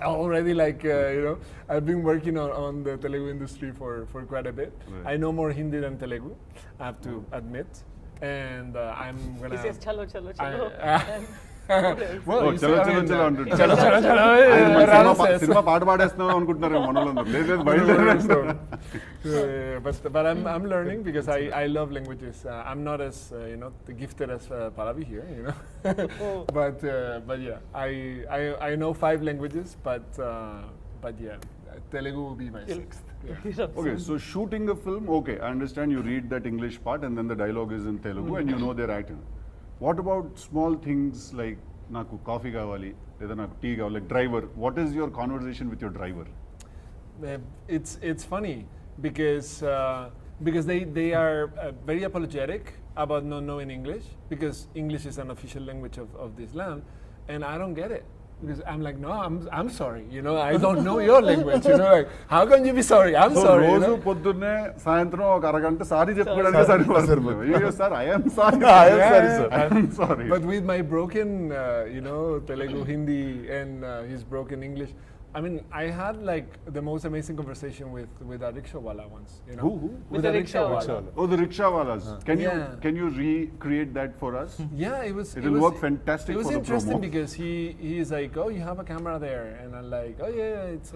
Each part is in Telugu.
Already, I've been working on the Telugu industry for quite a bit. Right. I know more Hindi than Telugu, I have to admit. And I'm gonna. He says, chalo, chalo, chalo. Well, Oh, you chalo, say, chalo, chalo అంటుంటారు. chalo, chalo, chalo. ఆయన మన Rana సినిమా says. సినిమా పాట పాడేస్తున్నాం అనుకుంటున్నారు మనోళ్ళందరూ. లేదు లేదు బయలుదేరేస్తాం. But I'm learning because I love languages. I'm not as gifted as Pallavi here, but yeah, I know 5 languages, but yeah, Telugu will be my 6th. Yeah. Okay, so shooting a film, okay, I understand you read that English part and then the dialogue is in Telugu and you know their acting. What about small things like నాకు కాఫీ కావాలి లేదా నాకు టీ కావాలి, like driver, what is your conversation with your driver? It's funny because they are very apologetic about not knowing English, because English is an official language of this land, and I don't get it. Because I'm like, no, I'm sorry, I don't know your language, like, how can you be sorry? I'm So sorry. రోజు పొద్దున్నే సాయంత్రం ఒక అరగంట సారీ చెప్పుకోవడానికి సరిపోతుంది. అయ్యో sir, I am sorry. I am sorry. But with my broken, Telugu, Hindi, and his broken English, I mean, I had like the most amazing conversation with a rickshaw wala once. Who? With a rickshaw wala. Oh, the rickshaw walas. Yeah. Can you recreate that for us? Yeah, It will work fantastic It was for the interesting promo. because he's like, oh, you have a camera there, and I'm like, oh yeah, it's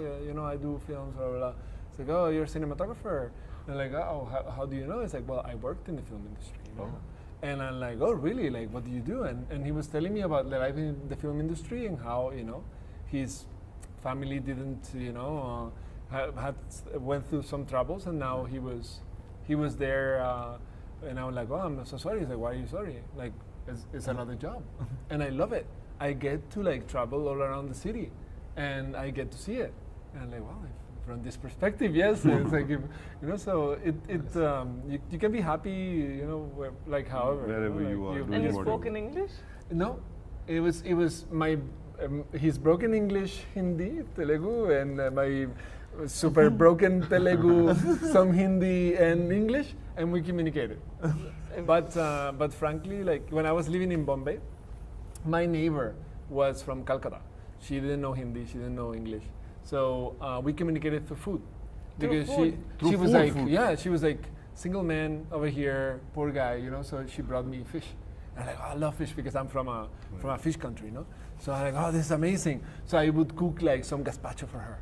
I do films, blah blah blah. It's like, oh, you're a cinematographer. And I'm like, oh, how do you know? It's like, well, I worked in the film industry. And I'm like, oh, really? Like, what do you do? And he was telling me about the life in the film industry and how his family didn't went through some troubles, and now he was there, and I was like, oh, I'm so sorry. He's like, why are you sorry? Like, it's another job, and I love it. I get to like travel all around the city, and I get to see it, and I'm like, wow, from this perspective, yes. It's like, so you can be happy, like however Wherever like you are doing And you what spoke in English? No, it was my his broken English, Hindi, Telugu, and my super broken Telugu, some Hindi and English, and we communicated. But frankly, like when I was living in Bombay, my neighbor was from Calcutta. She didn't know Hindi, she didn't know English, so we communicated through food. Because she was like, yeah, she was like, single man over here, poor guy, so she brought me fish. I'm like, oh, I love fish because I'm from a fish country, So I'm like, oh, this is amazing. So I would cook like some gazpacho for her,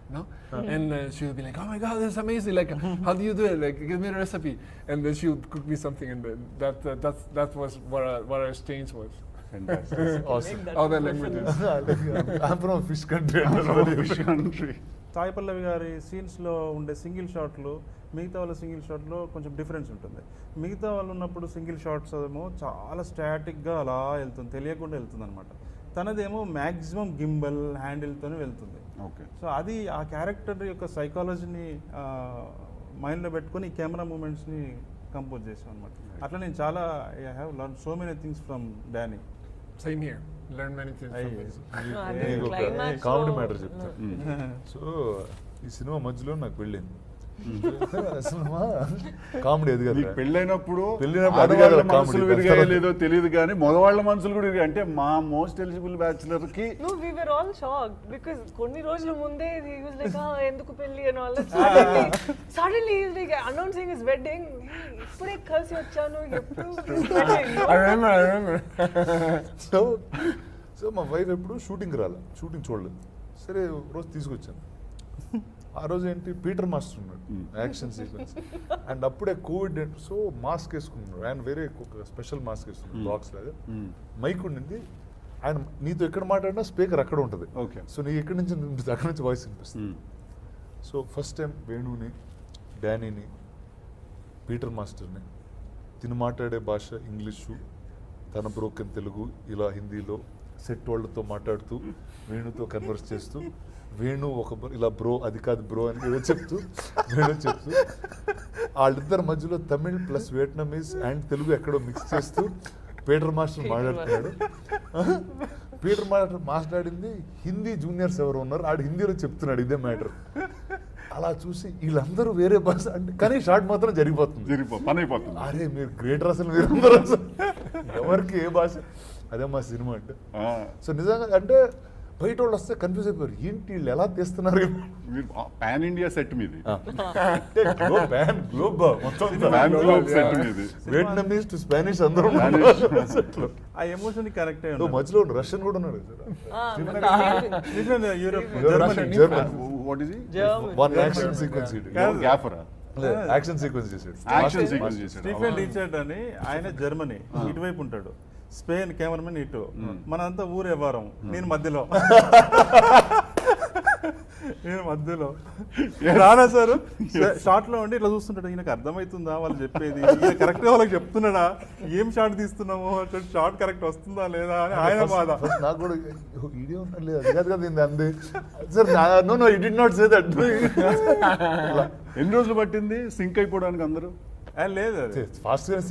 And she would be like, oh my God, this is amazing. Like, how do you do it? Like, give me a recipe. And then she would cook me something, and that was what our exchange was. Fantastic. Awesome. All the languages. I'm from fish country. Fish country. Sai Pallavi గారి సీన్స్లో ఉండే సింగిల్ షాట్లు మిగతా వాళ్ళ సింగిల్ షాట్లో కొంచెం డిఫరెన్స్ ఉంటుంది. మిగతా వాళ్ళు ఉన్నప్పుడు సింగిల్ షాట్స్ ఏమో చాలా స్టాటిక్గా అలా వెళ్తుంది, తెలియకుండా వెళ్తుంది అనమాట. తనదేమో మ్యాక్సిమం గింబల్ హ్యాండిల్తోనే వెళ్తుంది. ఓకే. సో అది ఆ క్యారెక్టర్ యొక్క సైకాలజీని మైండ్లో పెట్టుకొని కెమెరా మూమెంట్స్ని కంపోజ్ చేసాం అనమాట. అట్లా నేను చాలా I have learn so many things from Danny. Same here. Learn many things from this. Comedy matter చెప్తాను. సో ఈ సినిమా మధ్యలో నాకు పెళ్ళింది. సినిమా కామెడీ అది కదా. పెళ్ళైనప్పుడు ఆడవాళ్ళ మనసులు విరిగాయో లేదో తెలియదు, కానీ మగవాళ్ళ మనసులు కూడా విరిగాయి. అంటే మా మోస్ట్ ఎలిజిబుల్ బ్యాచులర్ కి No, we were all shocked because కొన్ని రోజుల ముందే he was like, ఎందుకు పెళ్లి and all that. Suddenly he's like announcing his wedding. ఇప్పుడే కలిసి వచ్చాను, ఎప్పుడు wedding. I remember. సో మా వైఫ్ ఎప్పుడు షూటింగ్ చూడలేదు. సరే రోజు తీసుకొచ్చాను. ఆ రోజు ఏంటి, పీటర్ మాస్టర్ ఉన్నాడు యాక్షన్ సీక్వెన్స్, అండ్ అప్పుడే కోవిడ్, సో మాస్క్ వేసుకున్నాడు ఆయన, వేరే స్పెషల్ మాస్క్ వేసుకున్నాడు బాక్స్ లాగా. మైక్ ఉండింది, ఆయన నీతో ఎక్కడ మాట్లాడినా స్పీకర్ అక్కడ ఉంటుంది. ఓకే. సో నీకు ఎక్కడి నుంచి వినిపిస్తుంది, అక్కడ నుంచి వాయిస్ వినిపిస్తుంది. సో ఫస్ట్ టైం వేణుని, డానీని, పీటర్ మాస్టర్ని, తిని మాట్లాడే భాష ఇంగ్లీషు, తన బ్రోకెన్ తెలుగు, ఇలా హిందీలో సెట్ వాళ్ళతో మాట్లాడుతూ వేణుతో కన్వర్స్ చేస్తూ, వేణు ఒక ఇలా బ్రో, అది కాదు బ్రో అని ఏదో చెప్తూ, వేణు చెప్తూ, వాళ్ళిద్దరి మధ్యలో Tamil plus Vietnamese and Telugu ఎక్కడో మిక్స్ చేస్తూ పీటర్ మాస్టర్ మాట్లాడుతున్నాడు. పీటర్ మాస్టర్ మాట్లాడింది హిందీ జూనియర్స్ ఎవరు ఉన్నారు, ఆడు హిందీలో చెప్తున్నాడు ఇదే మ్యాటర్. అలా చూసి వీళ్ళందరూ వేరే భాష అంటే, కానీ షార్ట్ మాత్రం జరిగిపోతుంది, పని అయిపోతుంది. అరే మీరు గ్రేటర్ అసలు, మీరందరూ అసలు ఎవరికి ఏ భాష, అదే మా సినిమా అంటే. సో నిజంగా అంటే బయట వాళ్ళు వస్తే కన్ఫ్యూజ్ అయిపోయారు, ఏంటి వీళ్ళు ఎలా తీస్తున్నారు. మీరు పాన్ ఇండియా సెట్ మీది, గ్లోబ్ మొత్తం పాన్ గ్లోబ్ సెట్ మీది. వియట్నామీస్ టు స్పానిష్ అందరూ ఆ ఎమోషన్ కనెక్ట్ అయ్యి మధ్యలో రష్యన్ కూడా ఉన్నాడు. Europe German what is one action sequence గ్యాఫరా యాక్షన్ సీక్వెన్స్ చేశాడు. యాక్షన్ సీక్వెన్స్ చేశాడు. స్టీఫెన్ రిచర్డ్ అని ఆయన జర్మనీ, ఇటువైపు ఉంటాడు. స్పెయిన్ కెమెరామెన్ ఇటు, మనంతా ఊరే వారం, నేను మధ్యలో రానా సార్ షార్ట్ లో ఉండి ఇట్లా చూస్తుంటాడు, ఈయనకు అర్థమవుతుందా వాళ్ళు చెప్పేది, ఈయన కరెక్ట్ గా వాళ్ళకి చెప్తున్నాడా, ఏం షార్ట్ తీస్తున్నాము, షార్ట్ కరెక్ట్ వస్తుందా లేదా అని ఆయన బాధ. నాకు కూడా వీడియో లేదు, అది కాదు కదా అంది sir. No it did not say that. ఎన్ని రోజులు పట్టింది సింక్ అయిపోవడానికి అందరూ? లేదు ఫాస్ట్ గానే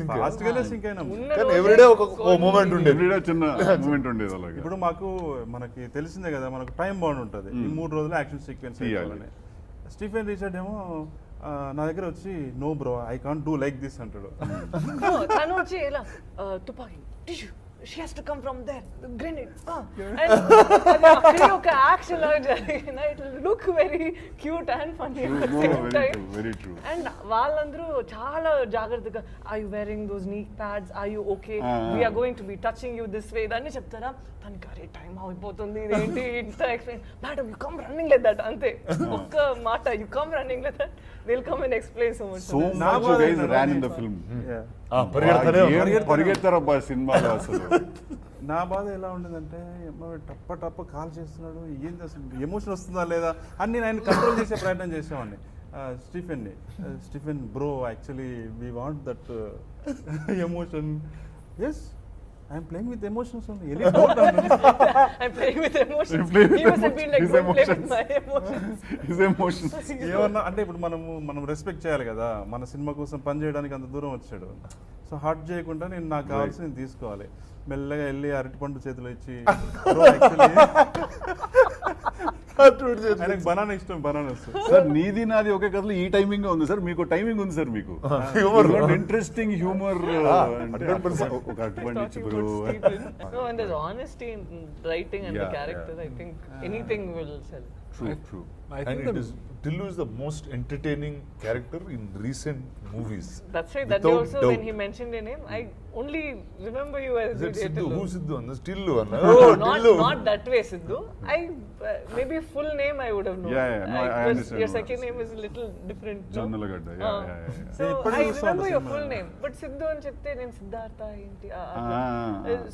సింక్ అయినా. కానీ ఎవ్రీడే ఒక మూమెంట్ ఉండేది, ఎవ్రీడే చిన్న మూమెంట్ ఉండేది అలాగే. ఇప్పుడు మనకి తెలిసిందే కదా, మనకు టైం బాండ్ ఉంటుంది, ఈ 3 రోజులు యాక్షన్ సీక్వెన్స్ చేయాలని. స్టీఫెన్ రిచర్డ్ ఏమో నా దగ్గర వచ్చి no bro I can't do like this అంటాడు. తను వచ్చి ఇలా తుపాకీ టిష్యూ she has to come from there, the grenade, and actually oka action la jarigina, it will look very cute and funny at the same time. Very true. And వాళ్ళందరూ చాలా జాగ్రత్తగా, are you wearing those knee pads, are you okay, we are going to be touching you this way అని చెప్తారా. తనకి అరే టైం అయిపోతుంది, ఇదేంటి ఇంత explain, madam you come running like that, అంతే ఒక్క మాట, you come running like that, they'll come and explain so much. So much you guys ran in the film. పరిగెత్తారబ్బా సినిమాలో అసలు. నా బాధ ఎలా ఉండేదంటే, టప్ప కాల్ చేస్తున్నాడు, ఏంది అసలు ఎమోషన్ వస్తుందా లేదా అని నేను ఆయన కంట్రోల్ చేసే ప్రయత్నం చేసేవాడిని. Stephen bro actually we want that emotion. Yes I'm playing with emotions only. Any doubt on this? I'm playing with emotions. He wasn't being like, don't play with my emotions. His emotions. ఏమన్నా అంటే ఇప్పుడు మనం రెస్పెక్ట్ చేయాలి కదా, మన సినిమా కోసం పని చేయడానికి అంత దూరం వచ్చాడు. సో హార్ట్ చేయకుండా నేను నాకు కావాల్సి నేను తీసుకోవాలి. మెల్లగా వెళ్ళి అరటిపండు చేతిలో ఇచ్చి, ఆయనకు బనానా ఇష్టం, బనానా వస్తుంది సార్. నీది నాది ఒకే కథలో ఈ టైమింగ్ ఉంది సార్, మీకు టైమింగ్ ఉంది సార్, మీకు ఇంట్రెస్టింగ్ హ్యూమర్. ఒక అరటిపండు ఇచ్చి bro. No, and there's honesty in writing and the character. I think anything will sell. True. And it is Tillu is the most entertaining character in recent movies. That's right. That day Without also doubt. when he mentioned your name, I only remember you as Is it Siddu? Tillu. Who's Siddu? Tillu. No, not that way, Siddu. Maybe full name I would have known. Yeah. No, I understand. Your second name is a little different. Jonnalagadda. Yeah. So I remember your full name, but Siddu అని చెప్తే నేను సిద్ధార్థ ఏంటి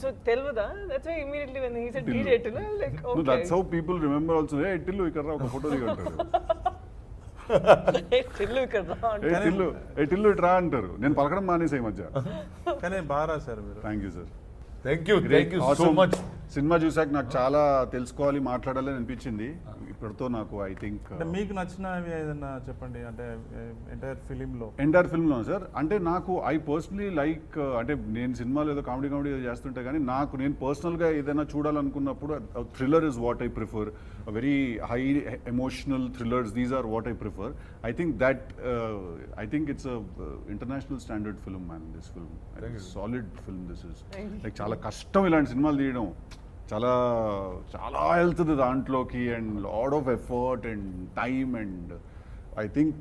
so తెలుగుదా. That's why immediately when he said DJ Tillu, I was like, okay. No, that's how people remember also. Hey Tillu ఇక్కడ రా, ఒక ఫోటో దిగంటారు. Tillu ఇక్కడ రా అంటారు. Hey Tillu ఇట్రా అంటారు. నేను పలకడం మానేసా ఈ మధ్య. కానీ బాగా రాశారు మీరు. Thank you sir. Thank you so much. Cinema చూసాక నాకు చాలా తెలుసుకోవాలి, మాట్లాడాలని అనిపించింది. ఇప్పటితో నాకు ఐ థింక్ మీకు నచ్చినవి ఏదన్నా చెప్పండి, అంటే ఎంటైర్ ఫిలింలో. సార్ అంటే నాకు ఐ పర్సనలీ లైక్, అంటే నేను సినిమాలో ఏదో కామెడీ చేస్తుంటే కానీ నాకు నేను పర్సనల్గా ఏదైనా చూడాలనుకున్నప్పుడు thriller is what I prefer. Very high emotional thrillers, these are what I prefer. I think it's a international standard film, man. This film, solid film. This is like చాలా కష్టం ఇలాంటి సినిమాలు తీయడం, చాలా వెళ్తుంది దాంట్లోకి, and lot of effort and time, and I think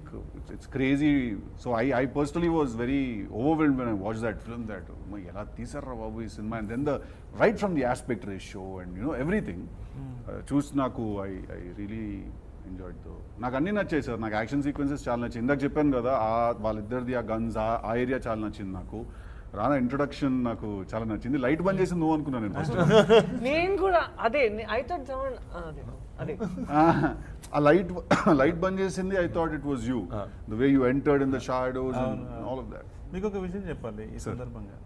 it's crazy. So I personally was very overwhelmed when I watched that film, that ఎలా తీసారా బాబు ఈ cinema, and then right from the aspect ratio and everything, చూసి నాకు I really enjoyed నాకు అన్నీ నచ్చాయి సార్. నాకు యాక్షన్ సీక్వెన్సెస్ చాలా నచ్చింది. ఇందాక చెప్పాను కదా, వాళ్ళిద్దరిది ఆ గన్స్, ఆ ఏరియా చాలా నచ్చింది నాకు. రానా ఇంట్రొడక్షన్ నాకు చాలా నచ్చింది. లైట్ బంద్ చేసి నువ్వు అనుకున్నాను నేను ఫస్ట్. నేను కూడా అదే ఐ థాట్ అదే ఆ లైట్ బంద్ చేసింది. I thought it was you, the way you entered in the shadows and all of that. మీకు ఒక విషయం చెప్పాలి ఈ సందర్భంగా.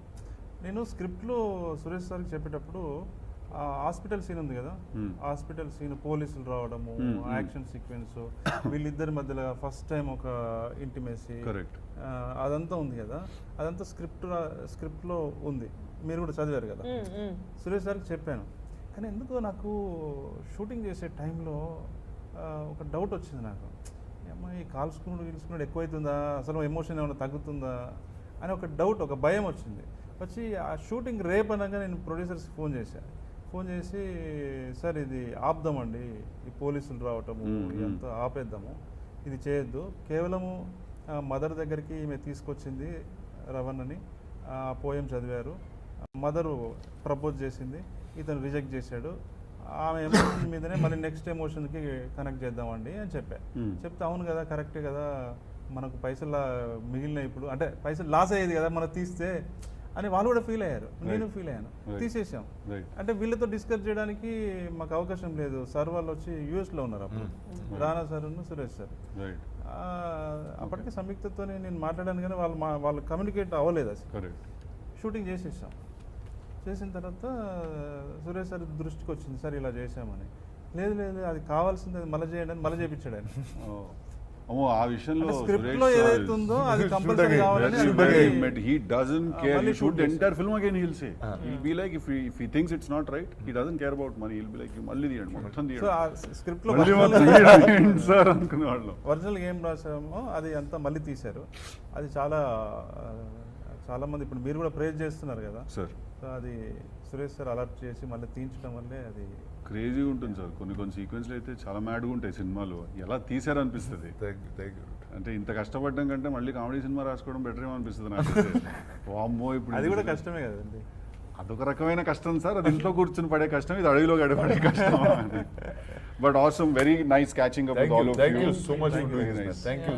నేను స్క్రిప్ట్లో సురేష్ సార్కి చెప్పేటప్పుడు హాస్పిటల్ సీన్ ఉంది కదా, హాస్పిటల్ సీన్ పోలీసులు రావడము, యాక్షన్ సీక్వెన్స్, వీళ్ళిద్దరి మధ్యలో ఫస్ట్ టైం ఒక ఇంటిమేసీ, అదంతా ఉంది కదా, అదంతా స్క్రిప్ట్లో ఉంది. మీరు కూడా చదివారు కదా. సురేష్ సార్కి చెప్పాను, కానీ ఎందుకో నాకు షూటింగ్ చేసే టైంలో ఒక డౌట్ వచ్చింది నాకు. ఈ కాల్చుకున్నాడు ఎక్కువైతుందా, అసలు ఎమోషన్ ఏమైనా తగ్గుతుందా అని ఒక డౌట్, ఒక భయం వచ్చింది. వచ్చి ఆ షూటింగ్ రేపు అనగా నేను ప్రొడ్యూసర్స్కి ఫోన్ చేశాను. ఫోన్ చేసి సార్ ఇది ఆపుదామండి, ఈ పోలీసులు రావటము ఇదంతా ఆపేద్దాము, ఇది చేయొద్దు, కేవలము మదర్ దగ్గరికి ఈమె తీసుకొచ్చింది రవణని, ఆ పోయం చదివారు, మదరు ప్రపోజ్ చేసింది, ఇతను రిజెక్ట్ చేశాడు, ఆమె ఎమోషన్ మీదనే మళ్ళీ నెక్స్ట్ ఎమోషన్కి కనెక్ట్ చేద్దామండి అని చెప్తే అవును కదా కరెక్టే కదా, మనకు పైసలు మిగిలిన ఇప్పుడు అంటే పైసలు లాస్ అయ్యేది కదా మనకు తీస్తే అని వాళ్ళు కూడా ఫీల్ అయ్యారు, నేను ఫీల్ అయ్యాను, తీసేసాం. అంటే వీళ్ళతో డిస్కస్ చేయడానికి మాకు అవకాశం లేదు, సార్ వాళ్ళు వచ్చి యూఎస్లో ఉన్నారు అప్పుడు, రానా సార్ సురేష్ సార్. అప్పటికి సంయుక్తతో నేను మాట్లాడాను కానీ వాళ్ళు కమ్యూనికేట్ అవ్వలేదు అసలు. షూటింగ్ చేసేసాం. చేసిన తర్వాత సురేష్ సార్ దృష్టికి వచ్చింది, సార్ ఇలా చేసామని. లేదు లేదు అది కావాల్సింది, అది మళ్ళీ చేయండి అని మళ్ళీ చేయించాడు ఆయన. ఆ విషయంలో స్క్రిప్ట్ లో ఏదైతే ఉందో అది కంపల్సరీ కావాలని. He doesn't care. He shoot the entire film again. He'll say. He'll be like, if he thinks it's not right, he doesn't care about money. He'll be like, మళ్ళీ తీయండి మొత్తం తీయండి. సో ఆ స్క్రిప్ట్ లో సార్ అనుకునే వాళ్ళు ఒరిజినల్ ఏం రాసామో అది అంతా మళ్ళీ తీశారు. అది చాలా మంది ఇప్పుడు మీరు కూడా ప్రేజ్ చేస్తున్నారు కదా సార్. సో అది సురేష్ సార్ అలర్ట్ చేసి మళ్ళీ తీయించడం వల్లే అది క్రేజీగా ఉంటుంది సార్. కొన్ని సీక్వెన్స్లు అయితే చాలా మ్యాడ్గా ఉంటాయి సినిమాలు, ఎలా తీసారనిపిస్తుంది. అంటే ఇంత కష్టపడడం కంటే మళ్ళీ కామెడీ సినిమా రాసుకోవడం బెటర్ ఏమో అనిపిస్తుంది నాకు. వామ్మో, ఇప్పుడు అది కూడా కష్టమే కదండి. అదొక రకమైన కష్టం సార్, అది ఇంట్లో కూర్చుని పడే కష్టం, ఇది అడవిలో గడిపడే కష్టం. But awesome, very nice catching up with all of you. Thank you so much for doing this. Thank you.